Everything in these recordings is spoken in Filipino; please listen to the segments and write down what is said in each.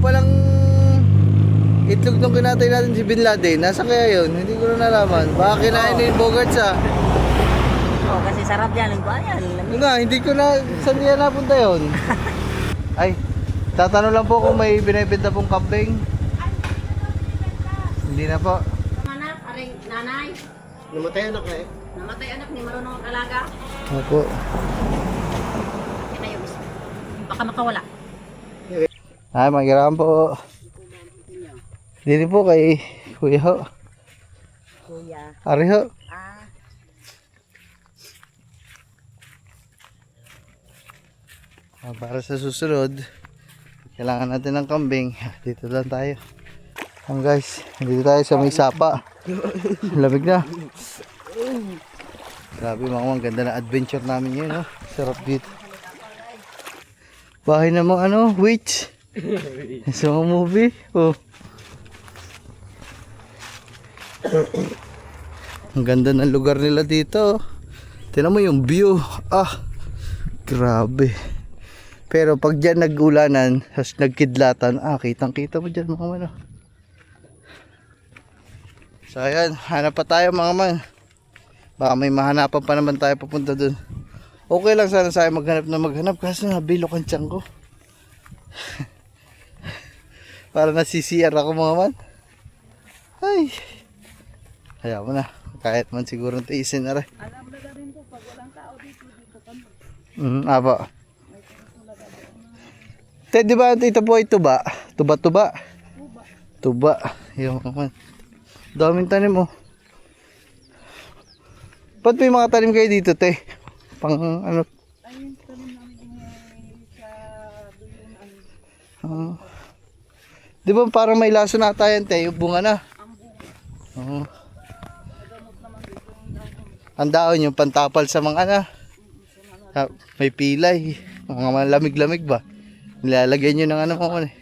palang itlog nung kinatay natin si Bin Laden, nasa kaya yun? Hindi ko na nalaman. Baka kinain ni Bogarts Oo, kasi sarap yan. Ang bayan. Yun nga, hindi ko na, saan niya napunta yun? Ay, tatanong lang po kung may binibenta pong kambing. Hindi na po. Anak, aring nanay. Namatay anak na eh. Namatay anak ni marunong mag-alaga. Opo. Yan na yung isa. Baka makawala. Ay, magirahan po. Dili po kay Kuya ho. Kuya. Ari ho. Para sa susunod, kailangan natin ng kambing. Dito lang tayo. Guys, dito tayo sa may sapa. Lamig na. Grabe mga ganda na adventure namin yun, no? Sarap dito. Bahay ng mga witch. Sa mga movie. Oh. Ang ganda ng lugar nila dito. Tingnan mo yung view. Ah, grabe. Pero pag dyan nag-ulanan, nagkidlatan, kitang kita mo dyan mga man. So ayan, hanap pa tayo mga man. Baka may mahanapan pa naman tayo papunta dun. Okay lang sana sa'yo maghanap kasi nabilok ang tiyan ko. Para nasisiyar ako mga man. Ay, kaya mo na. Kahit man siguro tiisin na rin. Alam na rin po, pag walang tao dito kami. Apa. Te, di ba ito po ay tuba? Tuba. Tuba. Yung man. Daming tanim mo. Ba't may mga tanim kayo dito, te? Pang ano? Ayun, tanim namin sa duyunan. Di ba parang may laso na tayo, te? Yung bunga na. Ang bunga. Ang daon yung pantapal sa mga may pilay. Mga malamig-lamig ba? Nilalagay nyo ng mga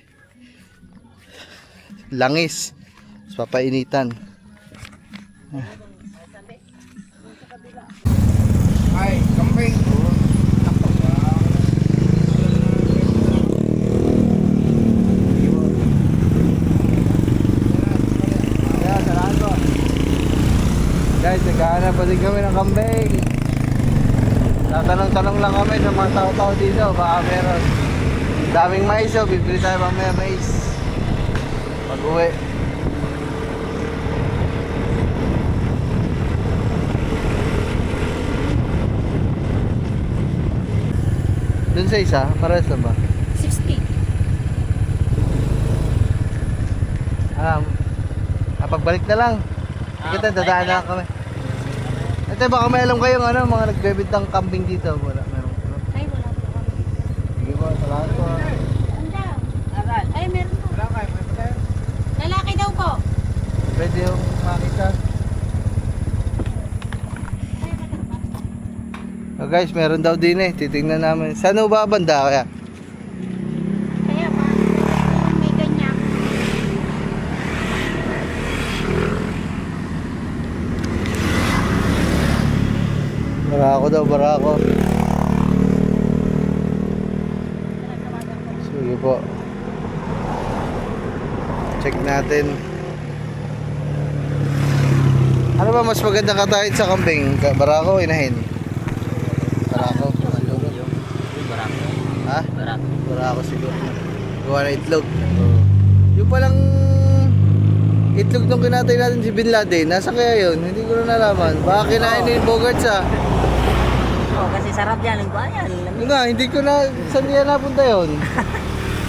langis. Tapos papainitan. Ay, kambing. Kaya, salamat po. Guys, naghahanap pa din kami ng kambing. Tatanong-tanong lang kami sa mga tao-tao dito. Baka meron. Daming mais, bibili tayo mamaya mais. Pag-uwi. Dun sa isa, pares na ba? 60. Pagbalik na lang. Kita dadaan na kami. Ate, baka may alam kayong mga nagbebentang kambing dito. Wala, meron. Ay, wala po kami. Sige po, salamat po. Aral. Ay, meron po. Lalaki daw po. Pwede yung makita. Oh guys, meron daw din titingnan namin. Saan ba banda kaya? Kaya pa, may ganyan. Barako daw, barako. Sige po. Check natin. Ano ba mas maganda katahit sa kambing? Barako o inahin? Barako. Barako. Ha? Barako. Barako siguro. Gawa na itlog. Yung palang itlog nung kinatay natin si Bin Laden, nasa kaya yun? Hindi ko na nalaman. Baka kinain ni Bogarts Oo, kasi sarap yan. Ang bayan. Yun nga, hindi ko na, saan niya napunta yun?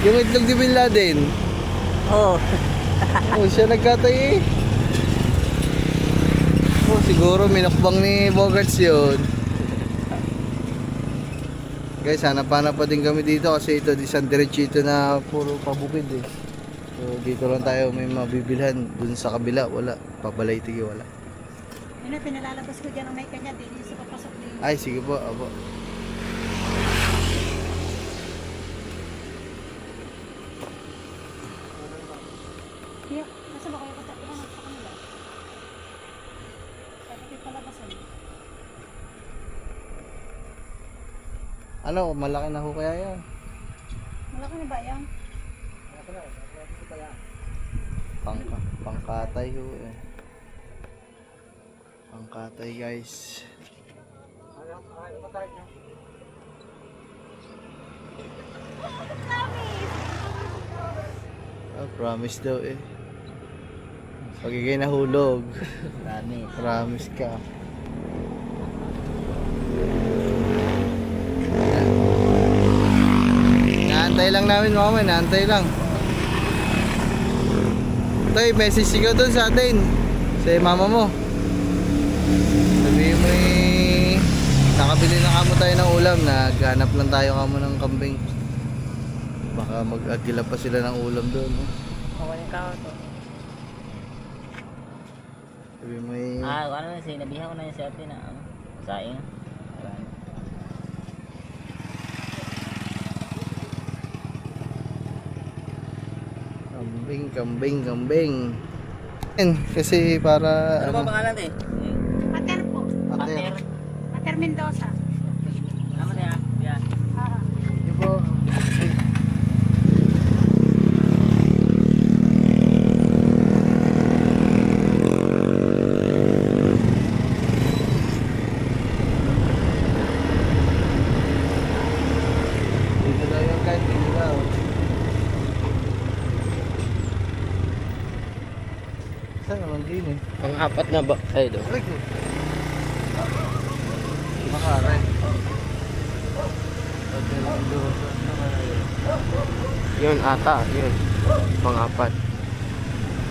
Yung itlog ni Bin Laden. Oo. Siya nagkatay siguro minukbang ni Bogarts yun. Guys, hanap-hanap pa din kami dito kasi ito isang diretsito na puro pabukid So dito lang tayo may mabibilhan. Dun sa kabila wala, pabalay tigi wala. Yun na, pinalalabas ko dyan ang may kanya. Dili sa papasok dito. Ay sige po, abo. Kaya, nasa ba kayo katapunan sa kanila? Kaya kayo palabasan. Ano, malaki na ho kaya yan? Malaki na ba yan? Malaki na. Pangkatay ho eh. Pangkatay guys. Ah, promise daw eh. Pagiging nahulog. Promise. Promise ka. Naantay lang namin mama, naantay lang. Toy, message sigaw doon sa atin. Sa mama mo. Sabihin mo eh, nakabili na kamo tayo ng ulam. Naghanap lang tayo kamo ng kambing. Baka mag-agila pa sila ng ulam doon. No? Mawaling kao to. Sabihin mo eh, Ano na siya, nabihan ko na yung sa atin na saing. kambing. Kasi para Ano ba pangalan eh? Pater po. Pater. Pater Mendoza. Ano na yan? Yan. Ah, Di po. Dito daw yung kahit dito daw. Saan naman din eh? Pang-apat na ba? Ay, do. Aray ko. Makaray. Hotel Mendoza. Yun ata, yun. Pang-apat.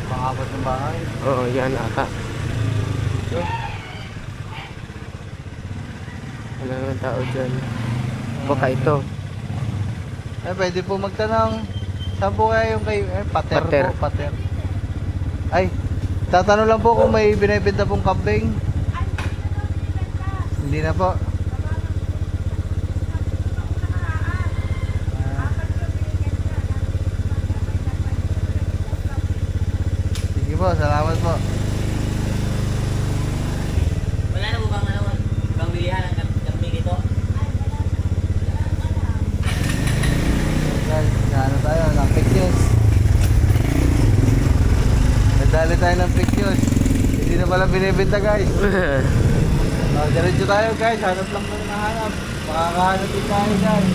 Pang-apat ng bahay. Oo, yan ata. Ito. Wala nang tao dyan. Baka ito. Eh, pwede po magtanong. Saan po kaya yung kay... Pater, Pater. po, pater. Ay, tatanong lang po kung may binibenta pong kambing. Hindi na po. Sige po, salamat po. Wala na mo bang ano? Bang bilihan ng kambing dito? Guys, ano tayo, ng fake news. Nadali tayo ng fake news. Hindi na pala binibenta guys. Diretso tayo guys, hanap lang po na hanap. Makakahanap din tayo guys.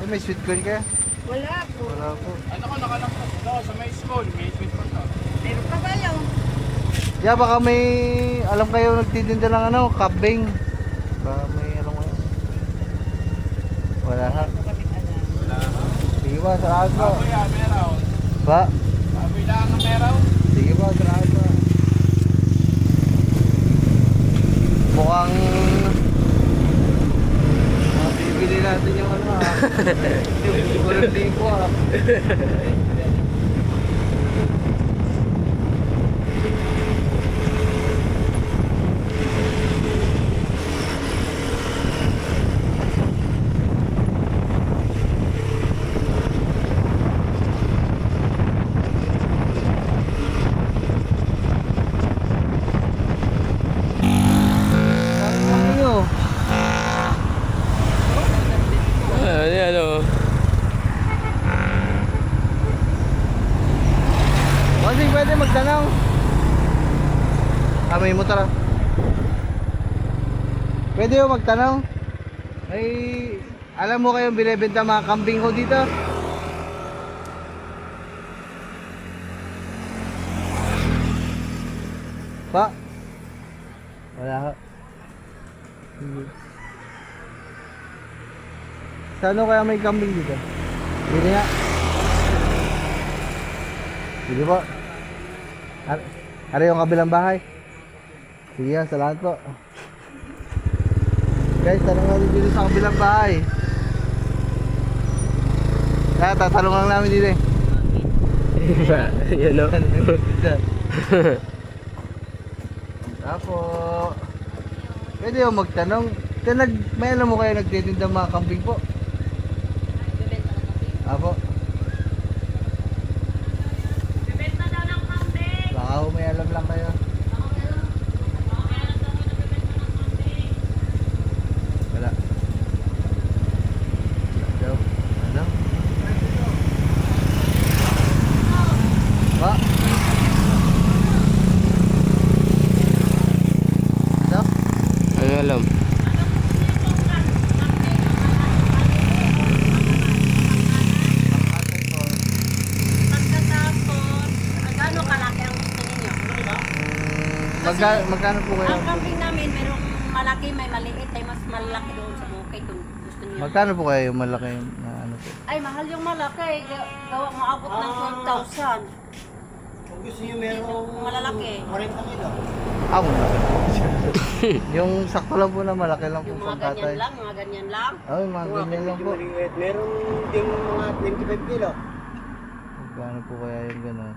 Eh, may sweet corn kaya? wala po. Wala po. Ano ko nakalangkas ito sa may school, may sweet corn to. Meron pa ba yun? Yeah, baka may, alam kayo nagtitinda ng ano, kambing. Baka may alam kayo. Wala ha. Sige ba, salamat po. Kuya, meron. Ba? Sabi lang ang meron. Sige ba, salamat po. Mukhang bibili natin yung ano ha. Siguro hindi ko ha. Ano nyo? Ano? Kasi pwede magtanong. May motor ah. Pwede mo magtanong. Ay, alam mo kayong binibenta mga kambing ko dito? Pa? Wala ka. Sa ano kaya may kambing dito? Dito nga. Sige po. Ano yung kabilang bahay? Sige yan, salamat po. Guys, tanong natin dito sa kabilang bahay. Kaya tatanong lang namin dito eh. Yan o. Apo. Pwede yung magtanong. May alam mo kayo nagtitinda ng mga kambing po? Apo. Bibenta daw ng kambing. Baka ho may alam lang kayo. Wala. Daw. Ano? magkano po kayo? Ang kambing namin, merong malaki, may maliit, ay mas malaki doon sa bukid kung gusto niyo. Magkano po kayo yung malaki na ano po? Ay, mahal yung malaki. Gawa maabot ng 12,000. Kung gusto nyo merong Malalaki. 40 kilo. Ah, yung sakto lang po na malaki lang po Yung pang mga tatay. ganyan lang. Ay, mga ganyan lang po. Maliit. Meron ding mga 25 kilo. Magkano po kaya yung gano'n?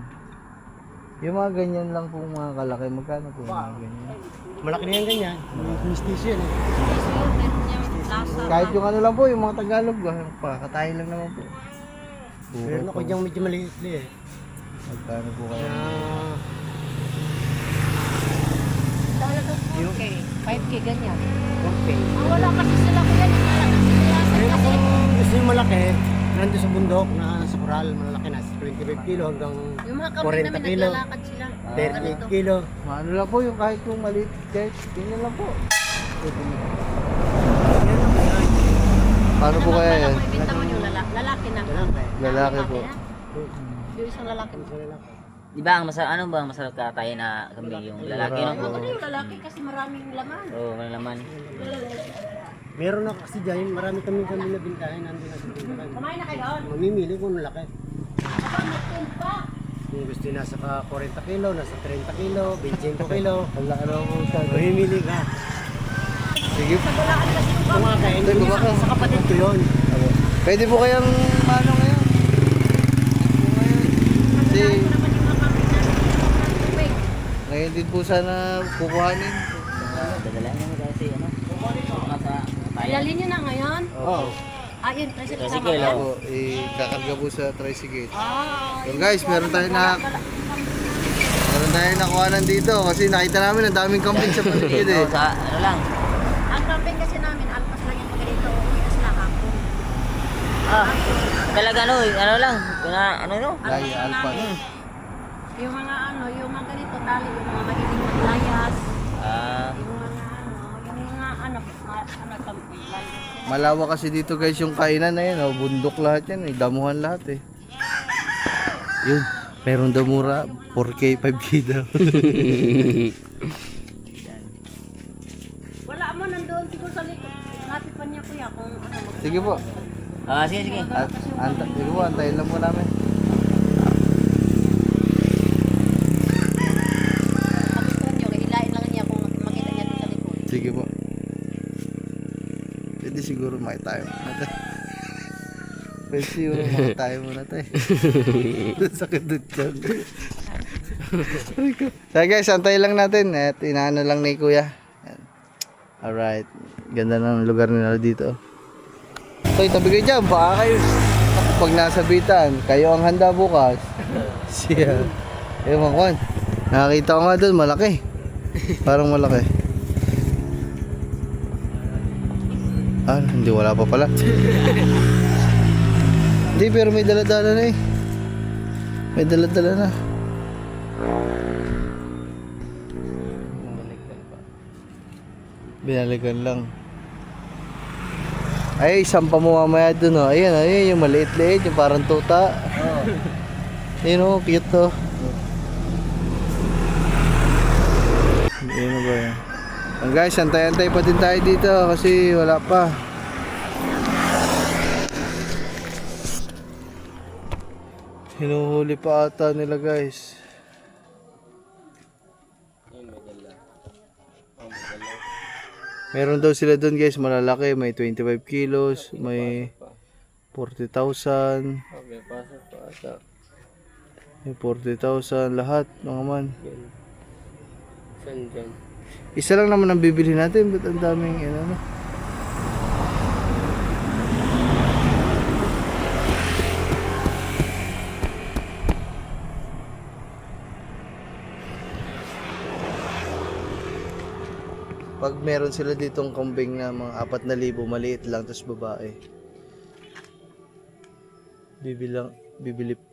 Yung mga ganyan lang po mga kalaki, magkano po yung mga ganyan? Malaki na yan ganyan. Mistiso yan eh. Kasi yun, meron niyang lasa. Kahit yung ano lang po, yung mga Tagalog, pakatayo lang naman po. Meron ako diyang medyo maliit eh. Magkano po kaya? Dahil ito 4K, 5K ganyan. Okay. Ah, wala kasi sila ko yan. Meron kung gusto nyo malaki, nandun sa bundok na sa Coral, malaki na. 25 kilo hanggang Yung mga kambing 40 namin kilo. naglalakad sila. 38 kilo. Ano lang po, yung kahit yung maliit, kahit ganyan lang po. Paano po kaya yan? Ibenta mo yung lalaki na. Lalaki po. na. Yung isang lalaki. Di ba ang masarap, ano ba ang masarap katayin na kambing yung lalaki no? Ano yung lalaki kasi maraming laman. Oo, malalaman. Meron ako kasi dyan, marami kami na bintahin nandun na sa bundakan. Kumain na kayo doon. Mamimili kung malaki. Aba, nagpunta. Kung gusto nyo nasa 40 kilo, nasa 30 kilo, 25 kilo. Wala ka naman po sa Mamimili ka. Sige po. Walaan kasi yung kambing. Kumakain. Hindi, kumakain. Sa kapatid ko yun. Pwede po kayang ano ngayon? Kasi Naman yung mga kambing namin. Tubig. ngayon din po sana kukuhanin. Dadalayan mo kasi ano? Sa tayo. Ilalin niyo na ngayon. Oo. Ayun, kasi Tricycle, kasama oh. Opo, kakarga po sa tricycle. Ah, So guys, meron tayong nakuhanan dito kasi nakita namin ang daming kambing sa paligid eh. Oo, sa ano lang. ang kambing kasi namin, alpas lang yung ganito. Uwi na sila hapon. Ah, talaga ano, ano lang. Ano no? Lagi Alpas alpas. namin. Yung mga yung mga ganito tali, yung mga magiging maglayas. Ah, Yung mga kambing. Malawak kasi dito guys yung kainan na yan. Oh. Bundok lahat yan. Damuhan lahat eh. Yun. Meron daw mura. 4K, 5K daw. Wala mo nandoon siguro sa likod. Hanapin pa niya kuya kung ano. Sige po. sige, sige. Sige po, antayin lang po namin. Gusto niyo, hilain lang niya kung makita niya doon sa likod. Sige po. Pwede siguro makitayo muna tayo. Pwede siguro makitayo muna tayo. Sakit doon dyan. So guys, antayin lang natin. At inaano lang ni kuya. Yan. Alright. Ganda ng lugar nila dito. So tabi kayo dyan. Baka kayo. Pag nasa bitan, kayo ang handa bukas. Siya. Ewan ko. Nakakita ko nga doon, malaki. Parang malaki. Ah, hindi, wala pa pala. Hindi, pero may dala-dala na eh. May dala-dala na. Binalikan lang. Ay, isang pa mo mamaya dun oh. Ayan, ayun, yung maliit-liit, yung parang tuta. Ayun oh, cute to. Ayun ba yan? Guys, antay-antay pa din tayo dito kasi wala pa. Hinuhuli pa ata nila guys. Meron daw sila doon guys, malalaki. May 25 kilos, may 40,000. Okay, pasok pa ata. May 40,000 lahat mga man. Saan dyan? Isa lang naman ang bibili natin, ba't ang daming ano? Pag meron sila ditong kambing na mga 4,000, maliit lang, tapos babae.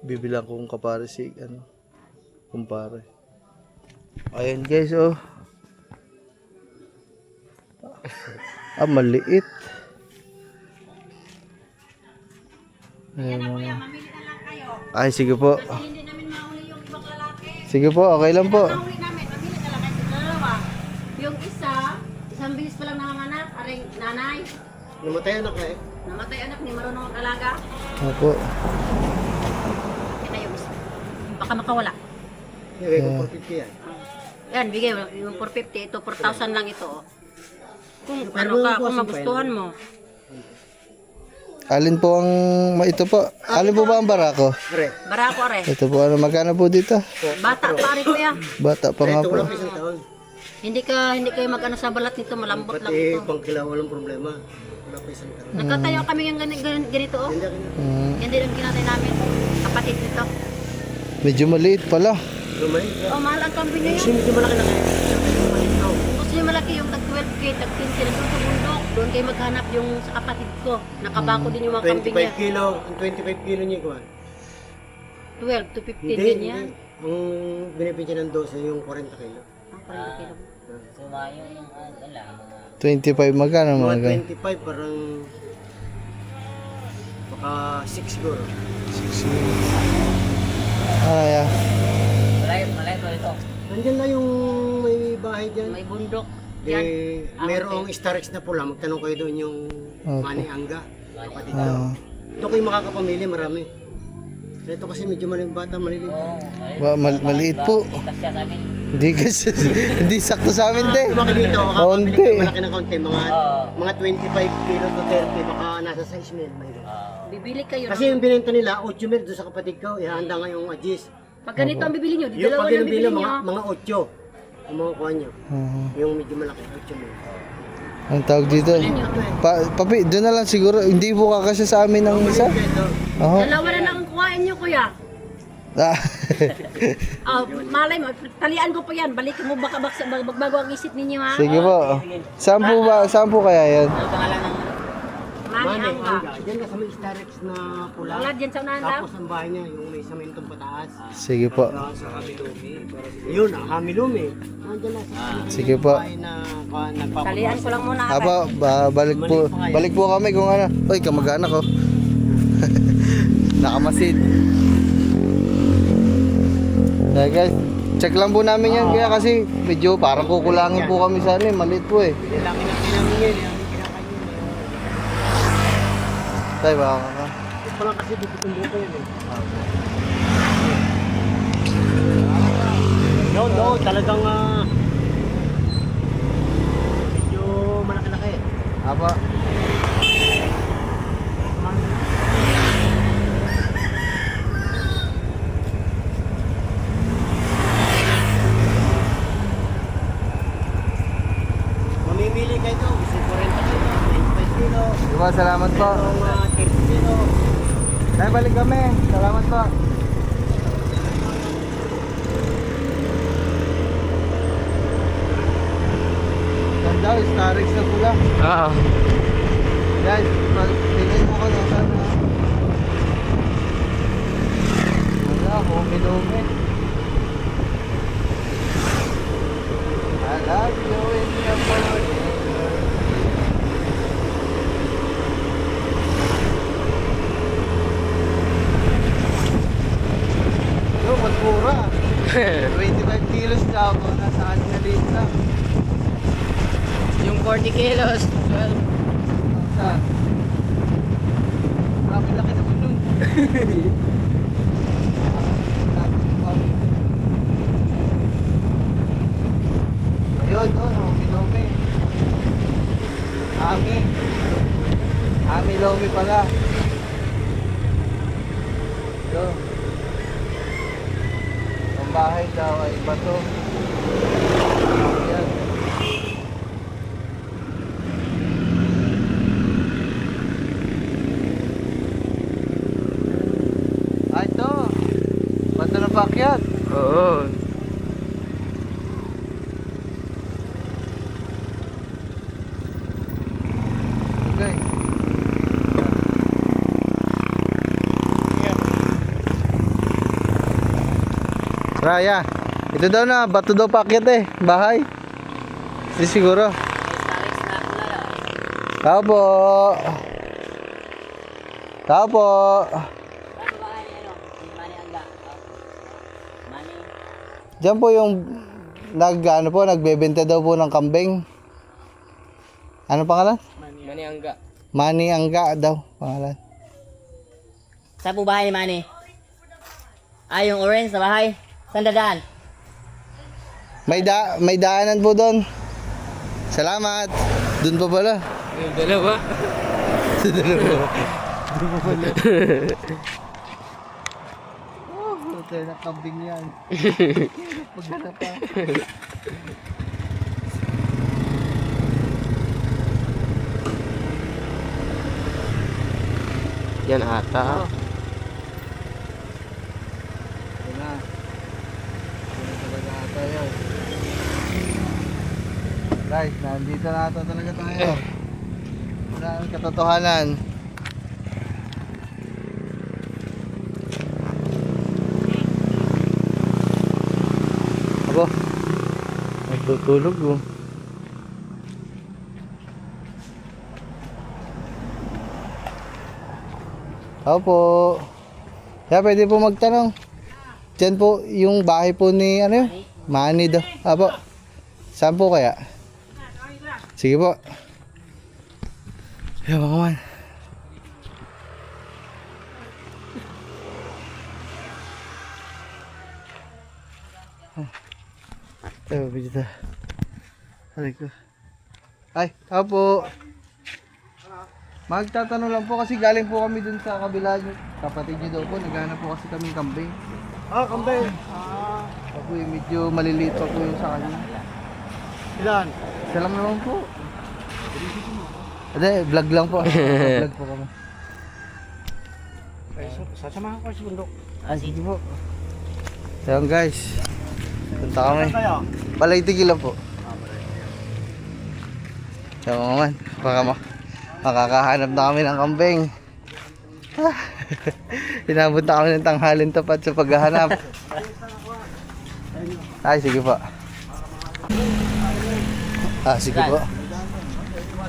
Bibilang kong kapare si ano, kumpare. Ayan guys, oh. Ah, maliit. Ayan, mga. Ay, sige po. Hindi namin mahuli yung ibang lalaki. Sige po, okay lang po. Mahuli namin, mamili na lang kayo sa dalawa. Isang bilis pa lang nanganak, aring nanay. Namatay anak na eh. Namatay anak ni marunong mag-alaga. Opo. Yan na yung isa. Baka makawala. Bigay ko 450 yan. Yan, bigay mo. Yung 450, ito 4,000 lang ito. Oh. Kung Pero ano ka, kung kung magustuhan mo. Alin po ang ito po? Alin po ba ang barako? Pre, Barako are. Ito po ano magkano po dito? Bata pa rin kuya. Bata pa nga ito po. wala pa isang taon. Hindi kayo mag-ano sa balat nito, malambot lang Pati ito. pangkilaw walang problema. Wala pa isang taon. Nagkatayo kami ng ganito oh. Hindi ako Mm, Yan din ang kinatay namin. Kapatid nito. medyo maliit pala. lumay. Oh, mahal ang kambing na Kasi yun. medyo malaki na kayo. Gusto niyo malaki yung tag-12K, tag-15, nandun sa bundok. Doon kayo maghanap yung sa kapatid ko. Nakabako din yung mga kambing niya. 25 kilo. Ang 25 kilo niya kuha. 12 to 15 Hindi, ganyan. hindi. Ang binibigyan ng 12 yung 40 kilo. Ang 40 kilo. Sumayo yung wala. 25 magkano mga Mga ganyan? 25 parang baka 6 siguro. Ah, yeah. Malay ko ito. Nandiyan na yung may bahay dyan. May bundok. Yan. Eh, merong Starex na pula. Magtanong kayo doon yung Opo. Mani Angga. Kapatid Ah. daw. Ito kayo makakapamili, marami. Ito kasi medyo maling bata, maliliit. Maliit po. Itas siya sa amin. Hindi kasi hindi sakto sa amin din. Lumaki dito, makakapamili Konti. ka malaki ng konti. Mga 25 kilo to 30, baka nasa 6 mil. Bibili kayo. Kasi yung binenta nila, 8 mil doon sa kapatid ko. Ihanda nga yung Ajis. Pag ganito ang bibili nyo, di Yung dalawa pag lang binibili, bibili nyo. mga 8. Ang mga kuha nyo. Ah, Yung medyo malaki, 8 mil. ang tawag dito. Papi, doon na lang siguro. Hindi po kakasya sa amin ng isa. Ito, Oo. Dalawa na lang ang kuhain nyo, kuya. Ah. Oh, malay mo, talian ko pa yan. Balikin mo baka bago ang isip ninyo ha. Sige po. Saan po ba? Saan po kaya yan? Mani Mani Angga. Angga. Diyan na sa may Starex na pula. Wala dyan sa unahan daw. Tapos ang bahay niya, yung may samentong pataas. Sige po. Sa Hamilumi. Yun, Hamilumi. Nandiyan na sa Sige po. bahay na nagpapagawa. Talian ko lang muna. Aba, balik po kami kung ano. Uy, kamag-anak ko. Nakamasid. Kaya guys, check lang po namin yan kaya kasi medyo parang kukulangin po kami sa ano eh, maliit po eh. Laki na pinamingin. Yung kinakain yun. Tay, baka ka. Ito lang kasi dito yung buko yun eh. No, talagang medyo malaki-laki. Apa? Mamimili kayo ito. Gusto 40 kilo, 25 kilo. Diba, salamat po. Mga 30 kilo. Tay, balik kami. Salamat po. Ganda, Starix na pula. Oo. Guys, tingin mo ko na sana. Wala, humi-lumi. I love you in the morning. Yo, mas mura. 25 kilos na ako. Nasa kanya din lang. Yung 40 kilos. Well, Saan? Laki-laki naman nun. Ayun, doon, Lomi. Ami Lomi pala. Ito. Ang bahay daw ay bato. Ayan. Ah, ito. Bato ng pakyat. oo. Okay. Raya, ito daw na, bato daw pakyat eh, bahay. Hindi siguro. Tao po. Tao po. Diyan po yung nagbebenta daw po ng kambing. Ano pangalan? Maniangga. Manny Angga daw pangalan. Saan po bahay ni Manny? Ah, yung orange na bahay. Saan dadaan? May daanan po doon. Salamat. Doon pa pala. Yung dalawa. Sa dalawa. Doon pa pala. Oh, hotel na kambing yan. Maghanap pa. Yan ata. Ito na. Ito talaga ata yun. Guys, nandito na ata talaga tayo. Wala ang katotohanan. Abo, nagtutulog oh. Opo. Kaya pwede po magtanong. Diyan po yung bahay po ni ano yun? Manny daw. Apo. Saan po kaya? Sige po. Kaya mga man. Ito, bidita. Halay ko. Ay, apo. Magtatanong lang po kasi galing po kami dun sa kabila nyo. Kapatid nyo daw po, naghanap po kasi kami kambing. Kambay. Ako yung medyo maliliit pa po yung sa kanya. Ilan? Isa lang naman po. Hindi, vlog lang po. Vlog po kami. Sasamahan ko sa bundok. Ah, sige po. So yun guys. Punta kami. Tayo. Palaytigi lang po. So mga man, baka makakahanap na kami ng kambing. Inabot na kami ng tanghalin tapat sa paghahanap. Ay, sige po. Ah, sige po.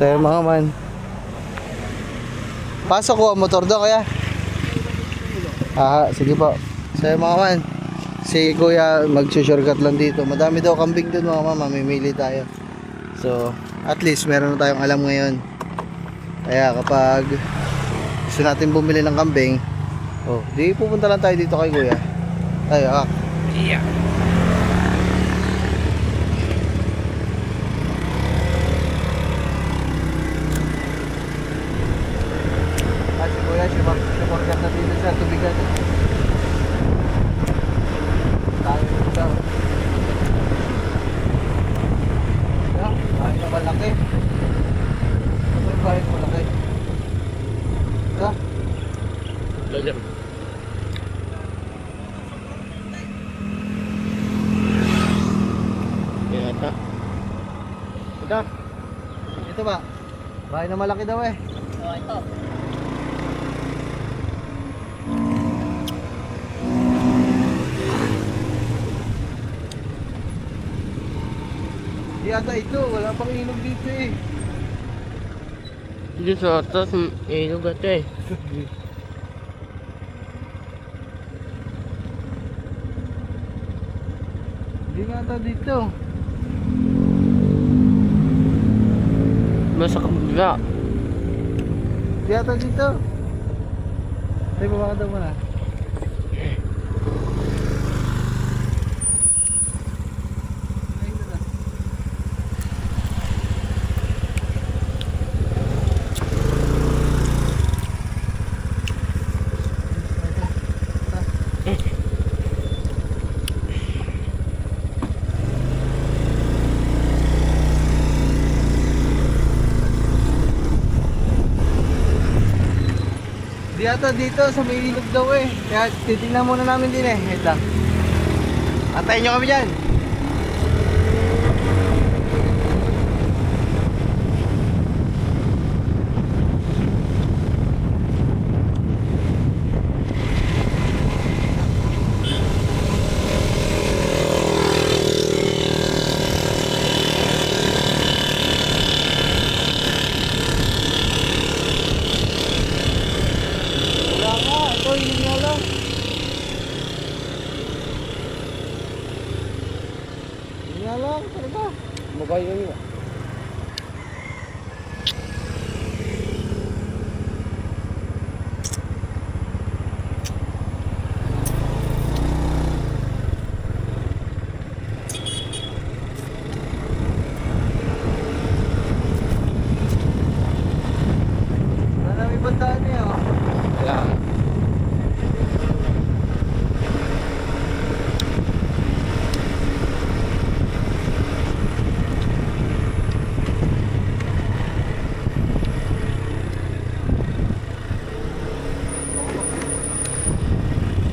So yun mga man. Pasok ko ang motor doon kaya. Ah, sige po. So yun mga man. Si kuya magsusurgat lang dito. Madami daw kambing doon mga mama. Mamimili tayo. So, at least meron na tayong alam ngayon. Kaya kapag gusto natin bumili ng kambing, oh, di pupunta lang tayo dito kay kuya. Ay, Yeah. si kuya, susurgat na dito sa tubigan. Tayo dito. Bahay na malaki. Ito yung bahay na malaki. Ito. Lalim. Yan ata. Ito. Ito ba? Bahay na malaki daw eh. Oh, ito. Di ata ito. Wala pang ilog dito eh. Dito sa atas, ilog ata eh. Di nga ata dito. Nasa kabila. Di ata dito. Ay, baba ka daw muna. Di ata dito sa may ilog daw eh. Kaya titingnan muna namin din eh. Wait lang. Antayin nyo kami dyan. Wala nga. Ito, ilog nga lang. Ilog nga lang. Talaga. Mabay yun yun.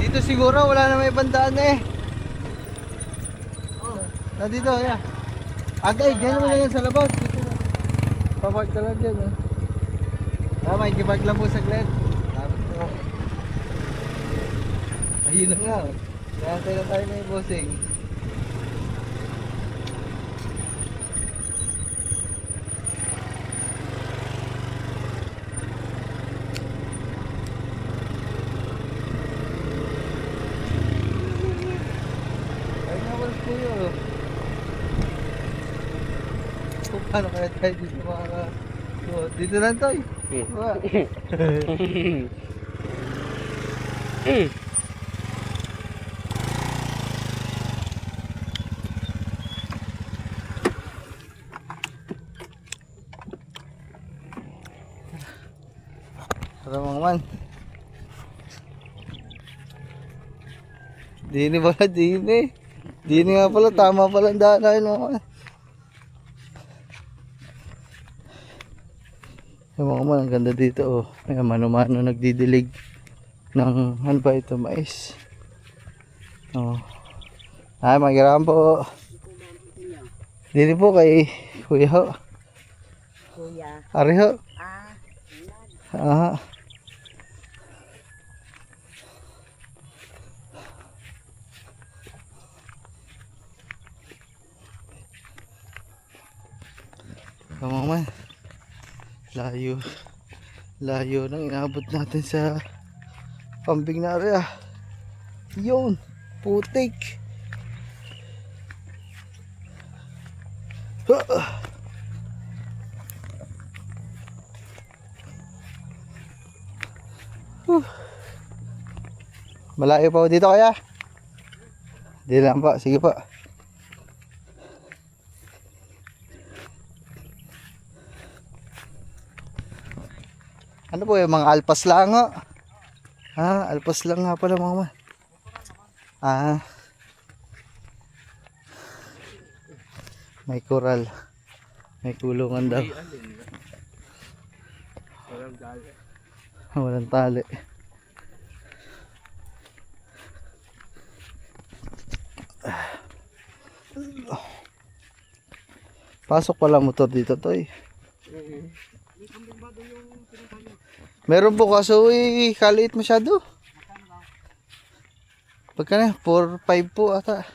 Dito siguro wala na may bandaan eh. Dito, ya. Agay, dyan mo na yan sa labas. Dito na. Papark ka lang dyan eh. May kipark lang po saglit. Tapos po. Ayun na nga. Kaya na tayo may bossing. Po yun. Kung paano kaya tayo dito mga... Oh, dito lang tayo. Diba? Tara mga man. Dini pala, dini. Dini nga pala, tama pala ang daan natin mga man. Yung mga man, ang ganda dito oh. May mano-mano nagdidilig ng ano ba ito, mais. Oh. Ay, magirahan po. Dini po kay Kuya ho. Kuya. Ari ho. Ah, Mga man, layo nang inabot natin sa kambing na area. Yun, putik. Malayo pa ako dito kaya? Di lang pa, sige pa. Ano po yung mga alpas lang ho? Alpas lang nga pala mga man. May coral. May kulungan daw. Walang tali. Pasok pala motor dito to eh. Meron po kaso kaliit masyado. Pagka na 4-5 po ata.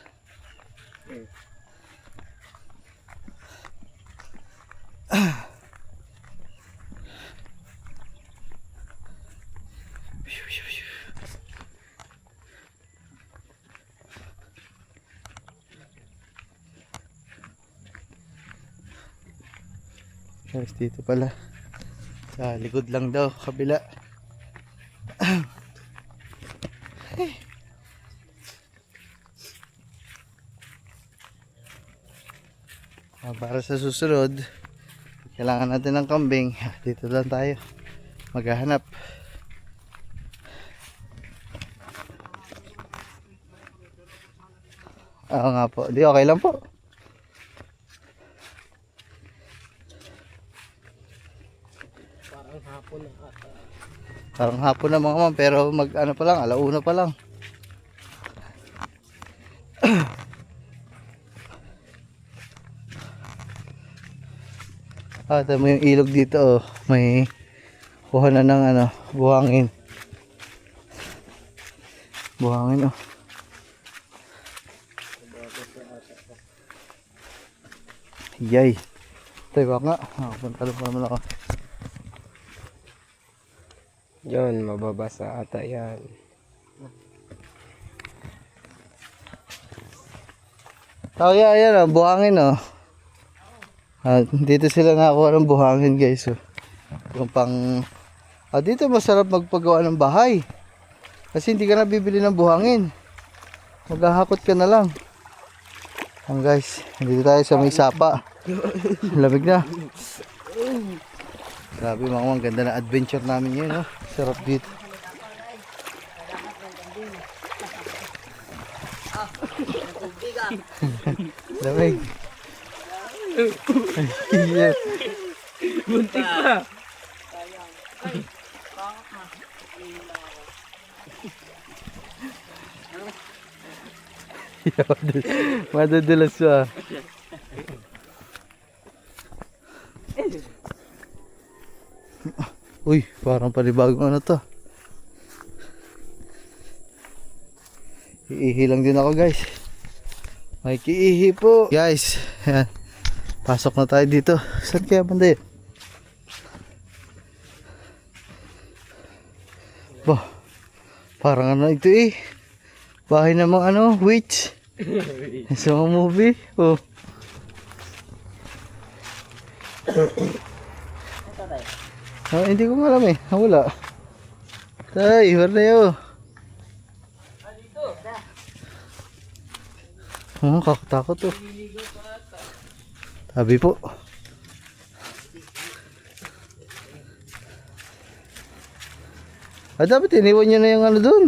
Guys, dito pala. Sa likod lang daw, kabila. Para sa susunod, kailangan natin ng kambing. Dito lang tayo maghahanap. Oo nga po, di okay lang po. Parang hapon na mga man, pero mag ano pa lang, alauna pa lang. Ito mo yung ilog dito oh. May kuha na ng ano, buhangin. Buhangin oh. Yay. Ito nga. Punta lang pa naman ako. Yun, mababasa ata yan. Kaya ayan oh, buhangin oh. Dito sila nakakuha ng buhangin guys oh. Yung pang dito masarap magpagawa ng bahay. Kasi hindi ka na bibili ng buhangin. Maghahakot ka na lang. Guys, dito tayo sa may sapa. Lamig na. Grabe mga man, ganda na adventure namin yun oh. Sarap dito. Lamig. Buntik pa. Madadulas pa. Uy, parang panibagong ano to. Iihi lang din ako guys. May kiihi po. Guys, yan. Pasok na tayo dito. Saan kaya banda yun? Bah, parang ano ito eh. Bahay ng mga ano, witch. Sa mga movie. Oh. Ah, hindi ko alam eh. Ah, wala. Tay, wala yun. Oh, kakatakot to. Sabi po. Ah, dapat iniwan nyo na yung ano dun.